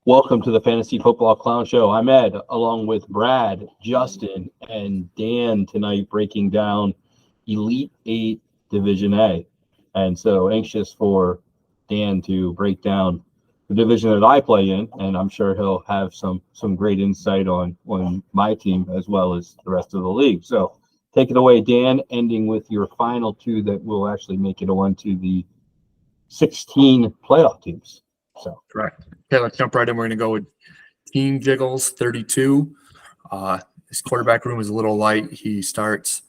Welcome to the Fantasy Football Clown Show. I'm Ed, along with Brad, Justin, and Dan tonight, breaking down Elite Eight Division A. And so anxious for Dan to break down the division that I play in, and I'm sure he'll have some great insight on my team as well as the rest of the league. So take it away, Dan, ending with your final two that will actually make it on to the 16 playoff teams. So correct. Okay, let's jump right in. We're going to go with Team Jiggles 32. His quarterback room is a little light. He starts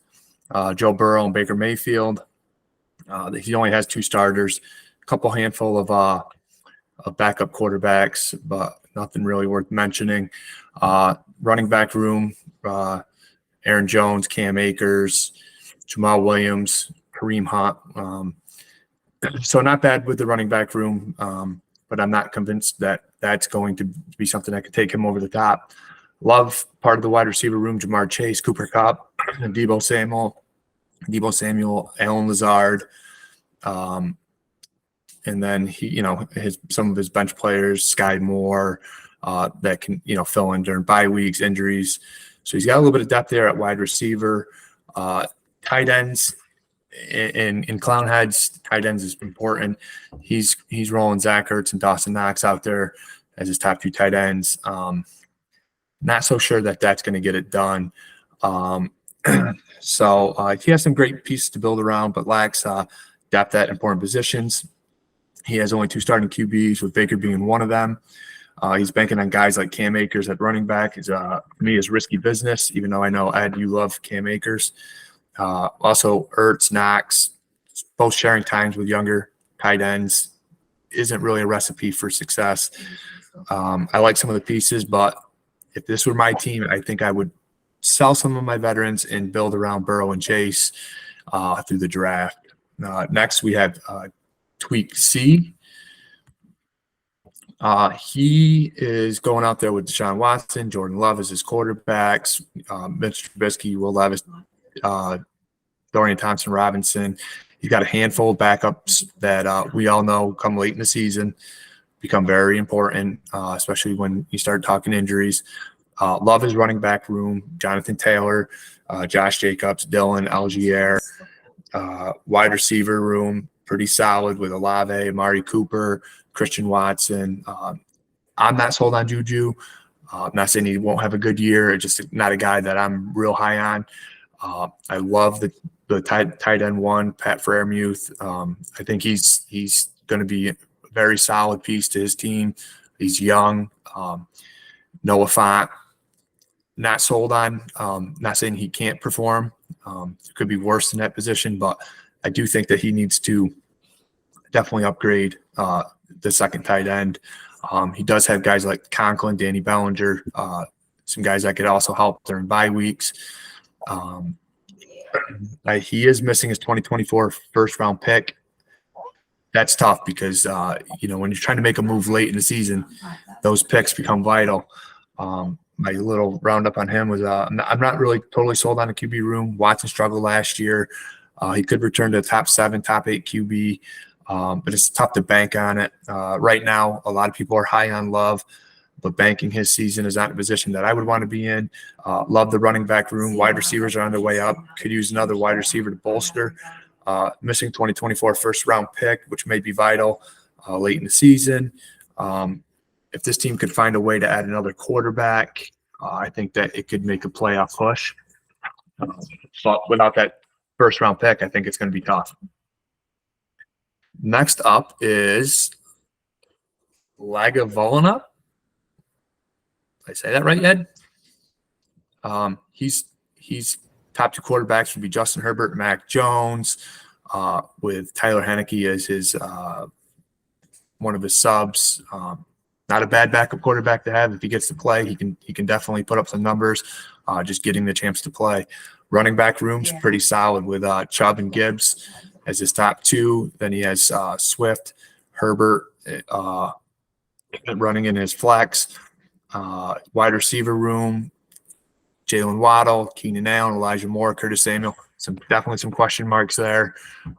Joe Burrow and Baker Mayfield. He only has two starters, a couple handful of backup quarterbacks, but nothing really worth mentioning. Running back room, Aaron Jones, Cam Akers, Jamal Williams, Kareem Hunt. So not bad with the running back room, but I'm not convinced that that's going to be something that could take him over the top. Love part of the wide receiver room, Jamar Chase, Cooper Kupp, and Deebo Samuel, Alan Lazard. And then some of his bench players, Sky Moore, that can fill in during bye weeks, injuries. So he's got a little bit of depth there at wide receiver. Tight ends in Clown Heads, tight ends is important. He's rolling Zach Ertz and Dawson Knox out there as his top two tight ends. Not so sure that that's going to get it done. So he has some great pieces to build around, but lacks depth at important positions. He has only two starting QBs, with Baker being one of them. He's banking on guys like Cam Akers at running back. For me, is risky business, even though I know, Ed, you love Cam Akers. Also, Ertz, Knox, both sharing times with younger tight ends isn't really a recipe for success. I like some of the pieces, but if this were my team, I think I would sell some of my veterans and build around Burrow and Chase through the draft. Next, we have Tweak C. He is going out there with Deshaun Watson, Jordan Love as his quarterbacks, Mitch Trubisky, Will Levis, Dorian Thompson-Robinson. He's got a handful of backups that we all know come late in the season become very important, especially when you start talking injuries. Love his running back room, Jonathan Taylor, Josh Jacobs, Dylan Algier. Wide receiver room, pretty solid with Olave, Amari Cooper, Christian Watson. I'm not sold on Juju. I'm not saying he won't have a good year. It's just not a guy that I'm real high on. I love the tight end one, Pat Freiermuth. I think he's going to be a very solid piece to his team. He's young. Noah Fant, not sold on. Not saying he can't perform. It could be worse in that position, but I do think that he needs to definitely upgrade the second tight end. He does have guys like Conklin, Danny Bellinger, some guys that could also help during bye weeks. He is missing his 2024 first-round pick. That's tough because, when you're trying to make a move late in the season, those picks become vital. My little roundup on him was I'm not really totally sold on the QB room. Watson struggled last year. He could return to top 7, top 8 QB, but it's tough to bank on it. Right now, a lot of people are high on Love, but banking his season is not a position that I would want to be in. Love the running back room. Wide receivers are on their way up. Could use another wide receiver to bolster. Missing 2024 first-round pick, which may be vital late in the season. If this team could find a way to add another quarterback, I think that it could make a playoff push. But without that first-round pick, I think it's going to be tough. Next up is Lagavolina. Did I say that right, Ed? He's top two quarterbacks would be Justin Herbert, Mac Jones, with Tyler Heineke as his one of his subs. Not a bad backup quarterback to have. If he gets to play, he can definitely put up some numbers. Just getting the chance to play. Running back room's pretty solid with Chubb and Gibbs as his top two. Then he has Swift, Herbert running in his flex. Wide receiver room, Jalen Waddle, Keenan Allen, Elijah Moore, Curtis Samuel. Definitely some question marks there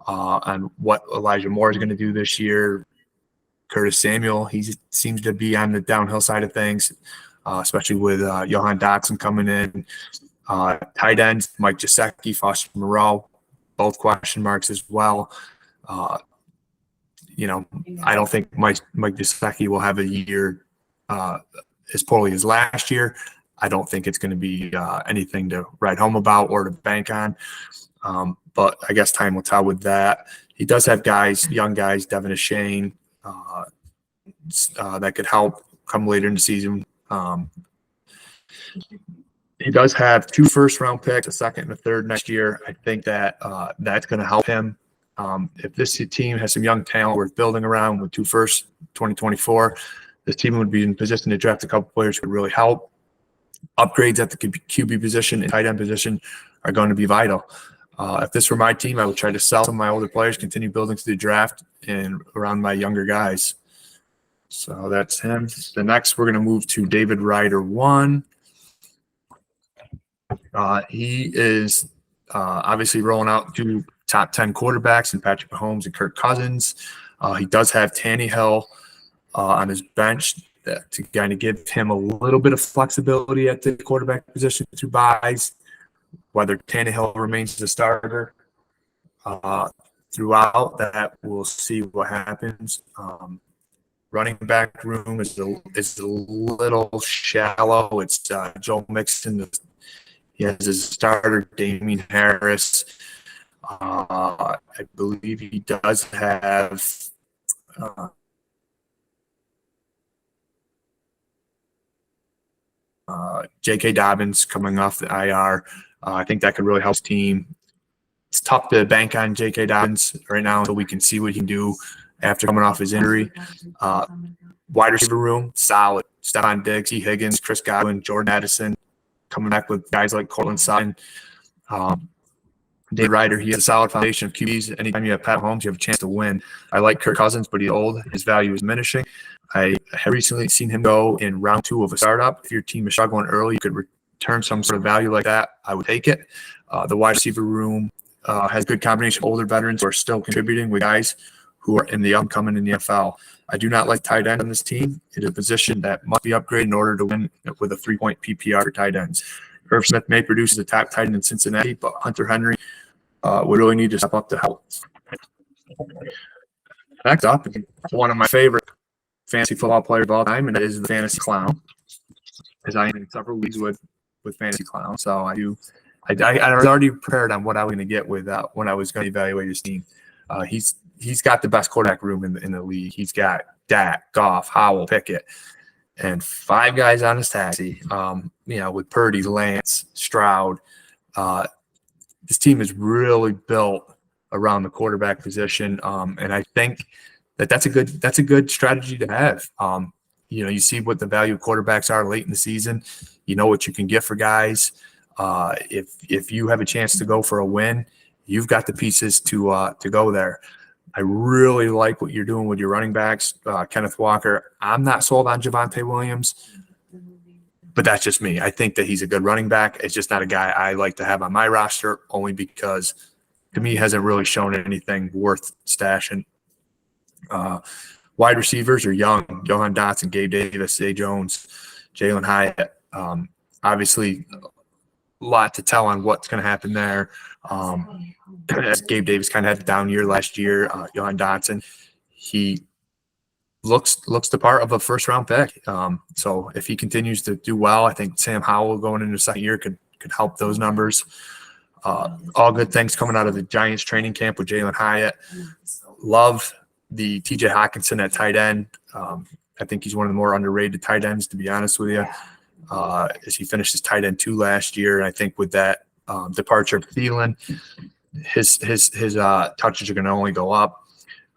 on what Elijah Moore is going to do this year. Curtis Samuel, he seems to be on the downhill side of things, especially with Johan Dotson coming in. Tight ends, Mike Gesicki, Foster Moreau, both question marks as well. I don't think Mike Gesicki will have a year as poorly as last year. I don't think it's going to be anything to write home about or to bank on. But I guess time will tell with that. He does have young guys, Devin Ashane, that could help come later in the season. He does have 2 first-round picks, a second and a third next year. I think that that's going to help him. If this team has some young talent worth building around with 2 firsts, 2024, this team would be in position to draft a couple players who could really help. Upgrades at the QB position and tight end position are going to be vital. If this were my team, I would try to sell some of my older players, continue building through the draft and around my younger guys. So that's him. The next, we're going to move to David Ryder 1. He is obviously rolling out 2 top 10 quarterbacks in Patrick Mahomes and Kirk Cousins. He does have Tannehill on his bench to kind of give him a little bit of flexibility at the quarterback position through buys. Whether Tannehill remains the starter throughout, that we'll see what happens. Running back room is a little shallow. It's Joe Mixon. He has his starter, Damian Harris. I believe he does have J.K. Dobbins coming off the IR. I think that could really help his team. It's tough to bank on J.K. Dobbins right now until we can see what he can do after coming off his injury. Wide receiver room, solid. Stephon Diggs, T. Higgins, Chris Godwin, Jordan Addison, coming back with guys like Cortland Sutton. Dave Ryder, he has a solid foundation of QBs. Anytime you have Pat Mahomes, you have a chance to win. I like Kirk Cousins, but he's old. His value is diminishing. I have recently seen him go in round 2 of a startup. If your team is struggling early, you could return some sort of value like that. I would take it. The wide receiver room has a good combination of older veterans who are still contributing with guys who are in the upcoming in the NFL. I do not like tight end on this team. It is a position that must be upgraded in order to win with a 3-point PPR for tight ends. Irv Smith may produce the top tight end in Cincinnati, but Hunter Henry would really need to step up to help. Next up, one of my favorite fantasy football players of all time, and that is the Fantasy Clown, as I am in several leagues with Fantasy Clown. So I was already prepared on what I was going to get with when I was going to evaluate his team. He's got the best quarterback room in the league. He's got Dak, Goff, Howell, Pickett, and 5 guys on his taxi. With Purdy, Lance, Stroud. This team is really built around the quarterback position, and I think that's a good strategy to have. You see what the value of quarterbacks are late in the season. You know what you can get for guys. If you have a chance to go for a win, you've got the pieces to go there. I really like what you're doing with your running backs. Kenneth Walker, I'm not sold on Javonte Williams, but that's just me. I think that he's a good running back. It's just not a guy I like to have on my roster, only because to me he hasn't really shown anything worth stashing. Wide receivers are young. Johan Dotson, Gabe Davis, Zay Jones, Jalen Hyatt. Obviously, a lot to tell on what's going to happen there. As Gabe Davis kind of had a down year last year. Johan Dotson, he looks the part of a first-round pick. So if he continues to do well, I think Sam Howell going into the second year could help those numbers. All good things coming out of the Giants training camp with Jalen Hyatt. Love the TJ Hawkinson at tight end. I think he's one of the more underrated tight ends, to be honest with you. As he finished his tight end 2 last year, and I think with that departure of Thielen, his touches are going to only go up.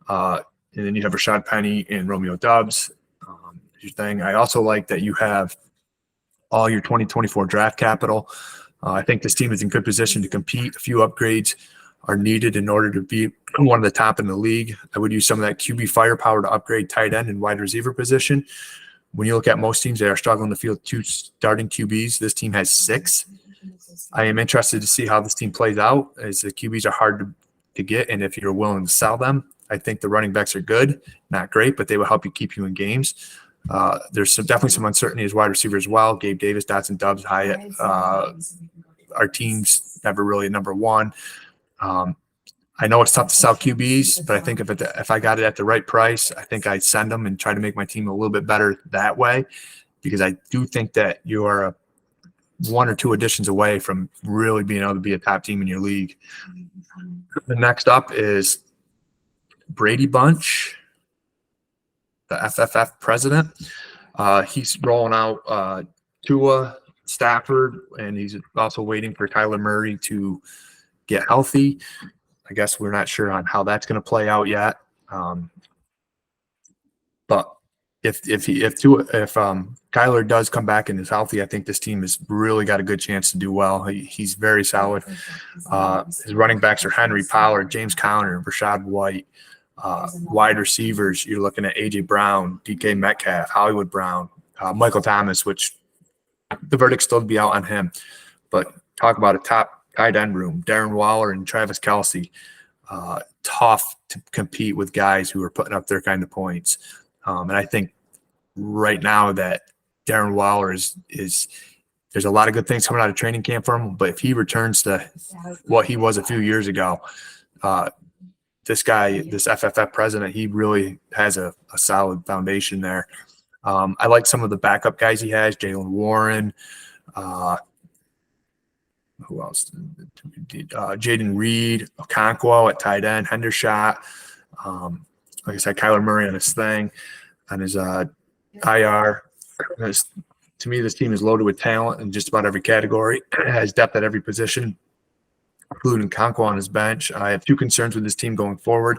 And then you have Rashad Penny and Romeo Doubs. Your thing. I also like that you have all your 2024 draft capital. I think this team is in good position to compete. A few upgrades are needed in order to be one of the top in the league. I would use some of that QB firepower to upgrade tight end and wide receiver position. When you look at most teams, they are struggling to field 2 starting QBs. This team has 6. I am interested to see how this team plays out, as the QBs are hard to get, and if you're willing to sell them. I think the running backs are good, not great, but they will help you keep you in games. There's definitely some uncertainty as wide receiver as well. Gabe Davis, Dotson, Dubs, Hyatt. Our team's never really number one. I know it's tough to sell QBs, but I think if I got it at the right price, I think I'd send them and try to make my team a little bit better that way, because I do think that you are one or two additions away from really being able to be a top team in your league. The next up is Brady Bunch, the FFF president. He's rolling out Tua, Stafford, and he's also waiting for Kyler Murray to get healthy. I guess we're not sure on how that's going to play out yet. But if Kyler does come back and is healthy, I think this team has really got a good chance to do well. He's very solid. His running backs are Henry, Pollard, James Conner, Rashad White. Wide receivers, you're looking at A.J. Brown, DK Metcalf, Hollywood Brown, Michael Thomas, which the verdict's still to be out on him. But talk about a top tight end room, Darren Waller and Travis Kelce. Tough to compete with guys who are putting up their kind of points. And I think right now that Darren Waller is there's a lot of good things coming out of training camp for him, but if he returns to what he was a few years ago, this guy, this FFF president, he really has a solid foundation there. I like some of the backup guys he has, Jaylen Warren, who else? Jaden Reed, Okonkwo at tight end, Hendershot. Like I said, Kyler Murray on his thing, on his IR. To me, this team is loaded with talent in just about every category. It has depth at every position, including Okonkwo on his bench. I have two concerns with this team going forward.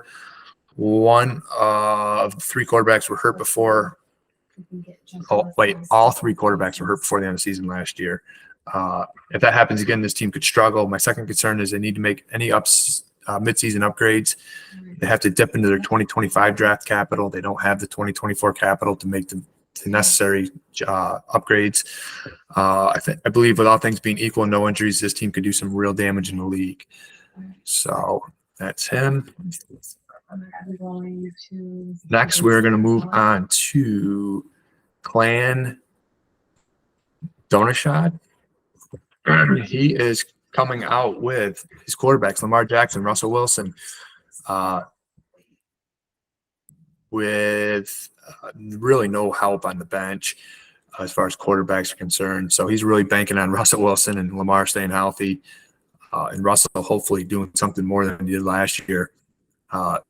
One of the three quarterbacks were hurt before. All three quarterbacks were hurt before the end of the season last year. If that happens again, this team could struggle. My second concern is they need to make any midseason upgrades. They have to dip into their 2025 draft capital. They don't have the 2024 capital to make the necessary upgrades. I believe with all things being equal and no injuries, this team could do some real damage in the league. So that's him. Next, we're going to move on to Clan Donashad. He is coming out with his quarterbacks, Lamar Jackson, Russell Wilson, with really no help on the bench as far as quarterbacks are concerned. So he's really banking on Russell Wilson and Lamar staying healthy, and Russell hopefully doing something more than he did last year. As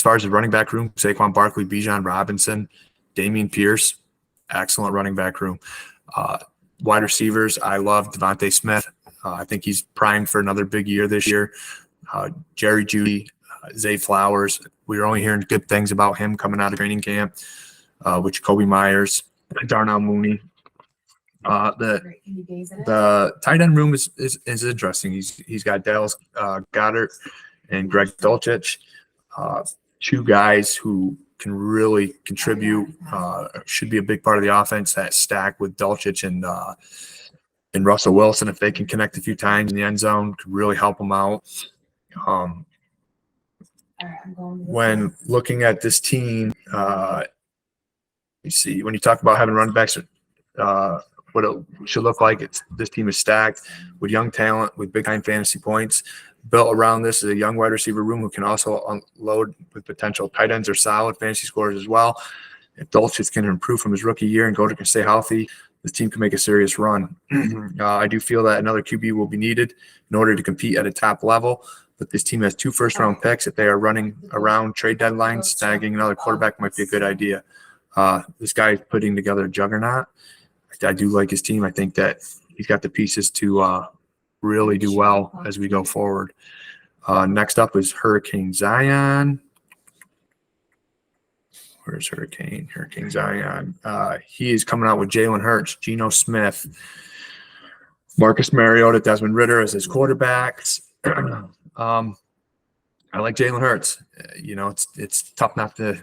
far as the running back room, Saquon Barkley, Bijan Robinson, Dameon Pierce, excellent running back room. Wide receivers, I love Devontae Smith. I think he's primed for another big year this year. Jerry Jeudy, Zay Flowers. We were only hearing good things about him coming out of training camp, which Kobe Myers, Darnell Mooney. The tight end room is interesting. He's got Dallas Goddard and Greg Dulcich, two guys who can really contribute, should be a big part of the offense. That stack with Dulcich and Russell Wilson, if they can connect a few times in the end zone, could really help them out. When looking at this team, you see, when you talk about having running backs, what it should look like, this team is stacked with young talent, with big-time fantasy points. Built around this is a young wide receiver room who can also unload with potential tight ends or solid fantasy scorers as well. If Dulcich can improve from his rookie year and Goddard can stay healthy, this team can make a serious run. I do feel that another QB will be needed in order to compete at a top level. But this team has 2 first-round picks. If they are running around trade deadlines, snagging another quarterback might be a good idea. This guy is putting together a juggernaut. I do like his team. I think that he's got the pieces to really do well as we go forward. Next up is Hurricane Zion. Where's Hurricane? Hurricane Zion. He is coming out with Jalen Hurts, Geno Smith, Marcus Mariota, Desmond Ridder as his quarterbacks. I like Jalen Hurts. It's tough not to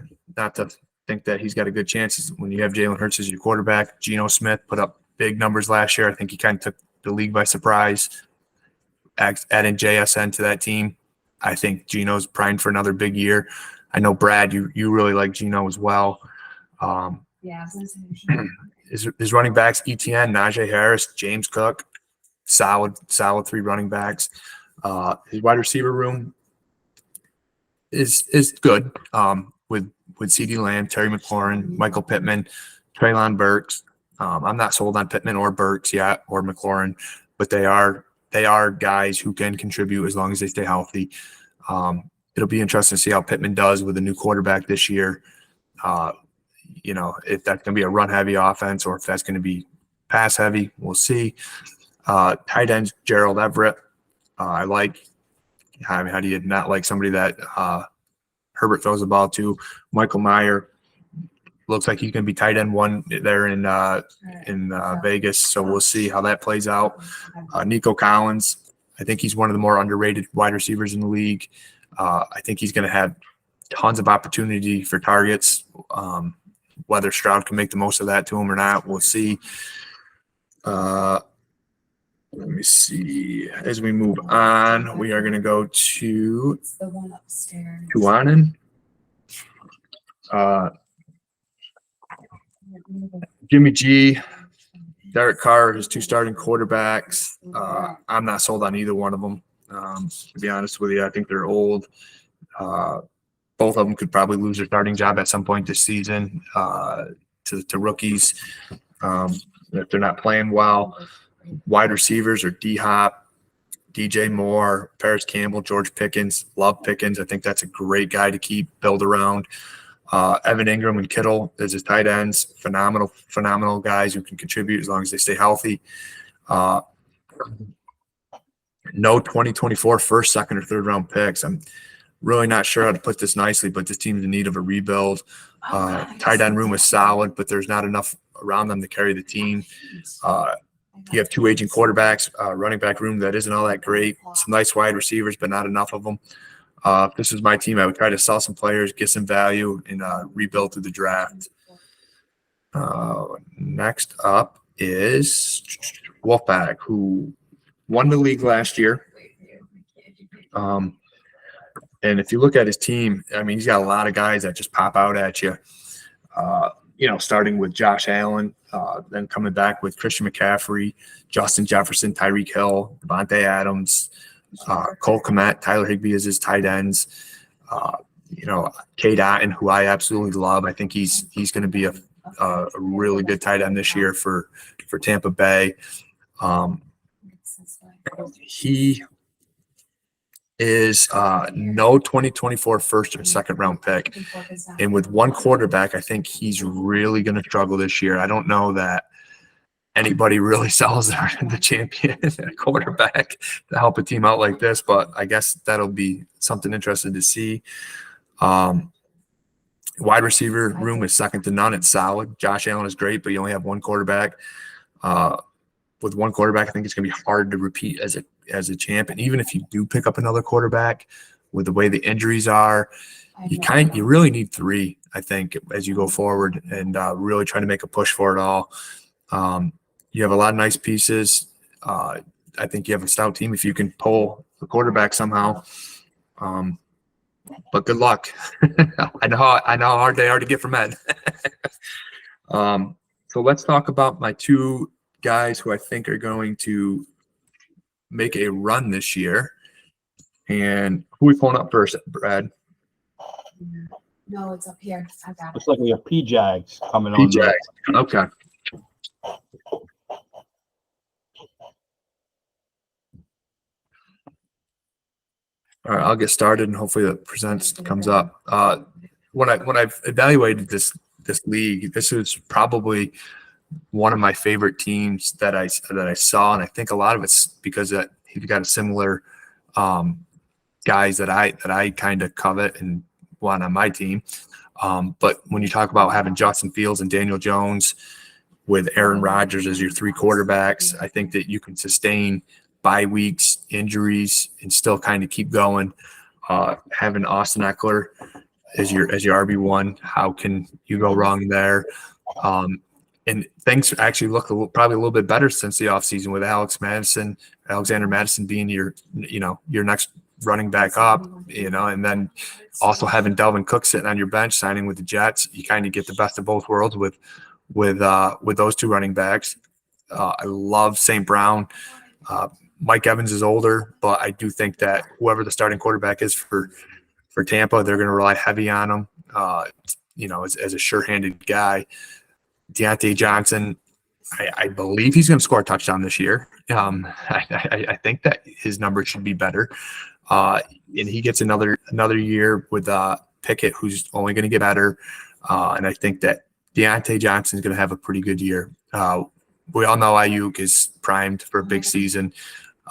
think that he's got a good chance when you have Jalen Hurts as your quarterback. Geno Smith put up big numbers last year. I think he kind of took the league by surprise, adding JSN to that team. I think Gino's primed for another big year. I know Brad, you really like Gino as well. Yeah. His running backs, ETN, Najee Harris, James Cook, solid 3 running backs. His wide receiver room is good. With CeeDee Lamb, Terry McLaurin, Michael Pittman, Treylon Burks. I'm not sold on Pittman or Burks yet, or McLaurin, but they are guys who can contribute as long as they stay healthy. It'll be interesting to see how Pittman does with a new quarterback this year. If that's going to be a run-heavy offense or if that's going to be pass-heavy, we'll see. Tight ends, Gerald Everett. I like. I mean, how do you not like somebody that Herbert throws the ball to? Michael Mayer looks like he's going to be tight end 1 there in Vegas, so we'll see how that plays out. Nico Collins, I think he's one of the more underrated wide receivers in the league. I think he's going to have tons of opportunity for targets. Whether Stroud can make the most of that to him or not, we'll see. Let me see. As we move on, we are going to go to It's the one upstairs. Tuanen. Jimmy G, Derek Carr, his 2 starting quarterbacks. I'm not sold on either one of them. To be honest with you, I think they're old. Both of them could probably lose their starting job at some point this season to rookies if they're not playing well. Wide receivers are D-Hop, DJ Moore, Paris Campbell, George Pickens. Love Pickens. I think that's a great guy to build around. Evan Ingram and Kittle as his tight ends. Phenomenal guys who can contribute as long as they stay healthy. No 2024 first, second, or third round picks. I'm really not sure how to put this nicely, but this team's in need of a rebuild. Tight end room is solid, but there's not enough around them to carry the team. You have 2 aging quarterbacks, running back room that isn't all that great. Some nice wide receivers, but not enough of them. If this is my team, I would try to sell some players, get some value, and rebuild through the draft. Next up is Wolfpack, who won the league last year. And if you look at his team, I mean, he's got a lot of guys that just pop out at you. Starting with Josh Allen, then coming back with Christian McCaffrey, Justin Jefferson, Tyreek Hill, Devontae Adams, Cole Kmet, Tyler Higbee as his tight ends. Cade Otton, who I absolutely love. I think he's going to be a really good tight end this year for Tampa Bay. He is no 2024 first or second round pick. And with one quarterback, I think he's really going to struggle this year. I don't know that anybody really sells the champion quarterback to help a team out like this, but I guess that'll be something interesting to see. Wide receiver room is second to none. It's solid. Josh Allen is great, but you only have one quarterback. With one quarterback, I think it's going to be hard to repeat as a champ. And even if you do pick up another quarterback, with the way the injuries are, you really need 3, I think, as you go forward and really try to make a push for it all. You have a lot of nice pieces. I think you have a stout team if you can pull the quarterback somehow. But good luck. I know how hard they are to get from Ed. So let's talk about my 2 guys who I think are going to make a run this year. And who are we pulling up first, Brad? No, it's up here. I got it. Looks like we have P-Jags coming on. P-Jags. Okay. All right, I'll get started and hopefully the presents comes up. When I've evaluated this league, this is probably one of my favorite teams that I saw, and I think a lot of it's because he's got a similar guys that I kind of covet and want on my team. But when you talk about having Justin Fields and Daniel Jones with Aaron Rodgers as your 3 quarterbacks, I think that you can sustain bye weeks, injuries, and still kind of keep going. Having Austin Eckler as your RB1, how can you go wrong there? And things actually look probably a little bit better since the offseason with Alexander Madison being your next running back up, and then also having Delvin Cook sitting on your bench, signing with the Jets, you kind of get the best of both worlds with those two running backs. I love St. Brown. Mike Evans is older, but I do think that whoever the starting quarterback is for Tampa, they're going to rely heavy on him, as a sure-handed guy. Deontay Johnson, I believe he's going to score a touchdown this year. I think that his numbers should be better. And he gets another year with Pickett, who's only going to get better. And I think that Deontay Johnson is going to have a pretty good year. We all know Ayuk is primed for a big season,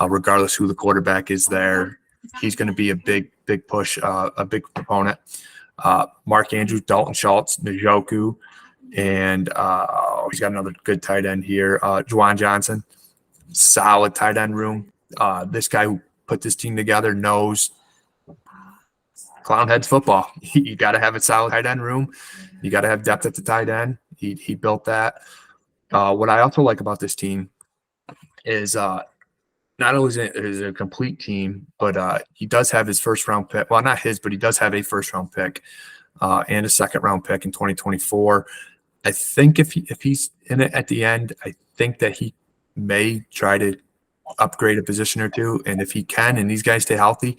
regardless who the quarterback is there. He's going to be a big push, a big proponent. Mark Andrews, Dalton Schultz, Njoku, and he's got another good tight end here. Juwan Johnson, solid tight end room. This guy who put this team together knows Clownheads football. You got to have a solid tight end room. You got to have depth at the tight end. He built that. What I also like about this team is not only is it a complete team, but he does have his first-round pick. Well, not his, but he does have a first-round pick and a second-round pick in 2024. I think if he's in it at the end, I think that he may try to upgrade a position or two. And if he can, and these guys stay healthy,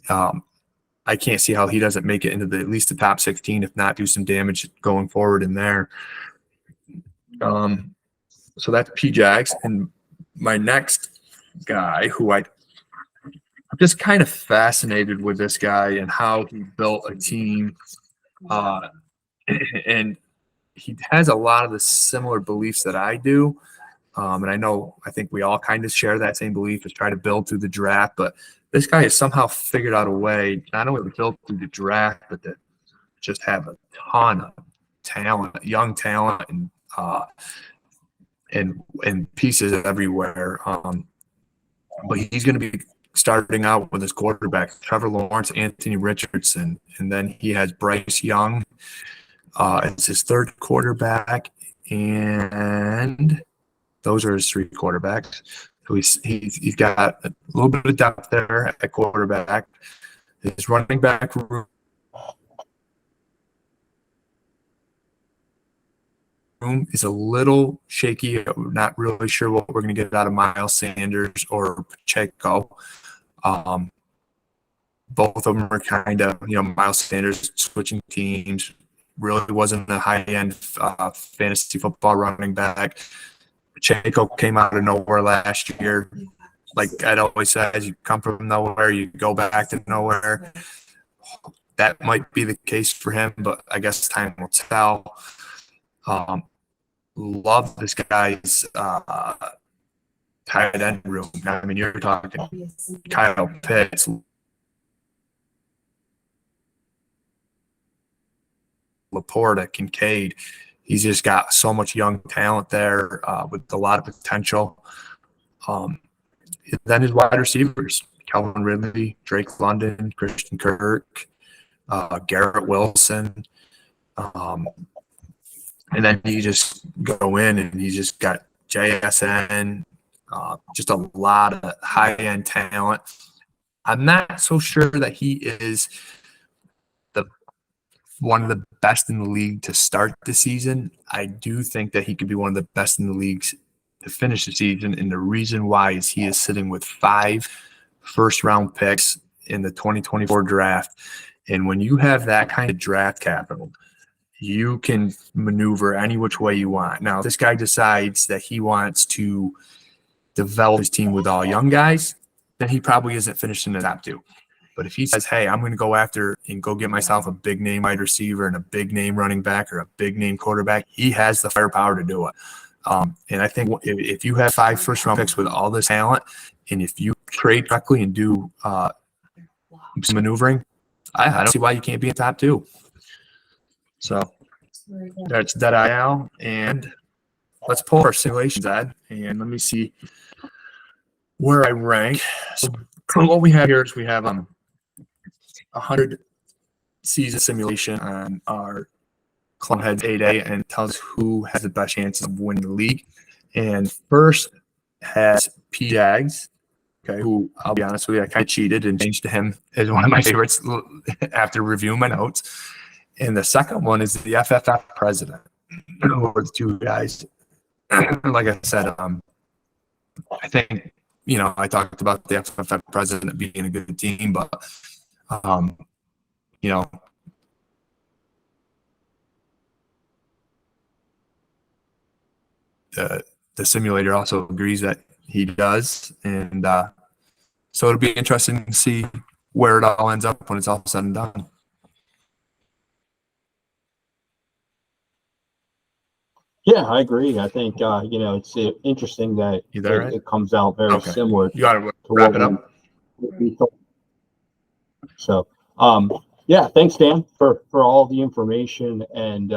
I can't see how he doesn't make it into at least the top 16, if not do some damage going forward in there. So that's P. Jags. And my next guy, who I'm just kind of fascinated with this guy and how he built a team. And he has a lot of the similar beliefs that I do. And I think we all kind of share that same belief, is try to build through the draft. But this guy has somehow figured out a way not only to build through the draft, but to just have a ton of talent, young talent, and pieces everywhere. But he's going to be starting out with his quarterback, Trevor Lawrence, Anthony Richardson, and then he has Bryce Young. It's his third quarterback, and those are his three quarterbacks. So he's got a little bit of depth there at quarterback. His running back room is a little shaky. I'm not really sure what we're going to get out of Miles Sanders or Pacheco. Both of them are kind of, Miles Sanders switching teams. Really wasn't a high-end fantasy football running back. Pacheco came out of nowhere last year. Like I'd always say, as you come from nowhere, you go back to nowhere. That might be the case for him, but I guess time will tell. Love this guy's tight end room. I mean, you're talking Kyle Pitts, Laporta, Kincaid. He's just got so much young talent there with a lot of potential. Then his wide receivers, Calvin Ridley, Drake London, Christian Kirk, Garrett Wilson. And then you just go in and you just got JSN, just a lot of high-end talent. I'm not so sure that he is one of the best in the league to start the season. I do think that he could be one of the best in the leagues to finish the season. And the reason why is he is sitting with 5 first-round picks in the 2024 draft. And when you have that kind of draft capital, you can maneuver any which way you want. Now, if this guy decides that he wants to develop his team with all young guys, then he probably isn't finished in the top 2. But if he says, hey, I'm going to go after and go get myself a big-name wide receiver and a big-name running back or a big-name quarterback, he has the firepower to do it. And I think if you have 5 first-round picks with all this talent, and if you trade correctly and do some maneuvering, I don't see why you can't be in top 2. So that's Dead Al, and let's pull our simulations, Ed, and let me see where I rank. So what we have here is we have 100 season simulation on our Clownheads 8A, and tells us who has the best chances of winning the league. And first has P. Jags, okay, who I'll be honest with you, I kind of cheated and changed to him as one of my favorites after reviewing my notes. And the second one is the FFF president, who are the two guys. Like I said, I think, I talked about the FFF president being a good team, but, you know, the simulator also agrees that he does. And so it'll be interesting to see where it all ends up when it's all said and done. Yeah, I agree. I think, it's interesting that You there, right? it comes out very Okay. similar You got to to wrap what it up. we thought. So, yeah, thanks, Dan, for all the information. And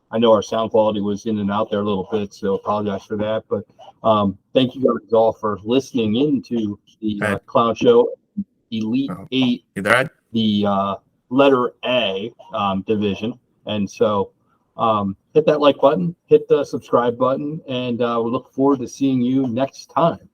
I know our sound quality was in and out there a little bit, so apologize for that. But thank you guys all for listening into the Clown Show Elite Eight, You there? the letter A division. And so hit that like button, hit the subscribe button, and we look forward to seeing you next time.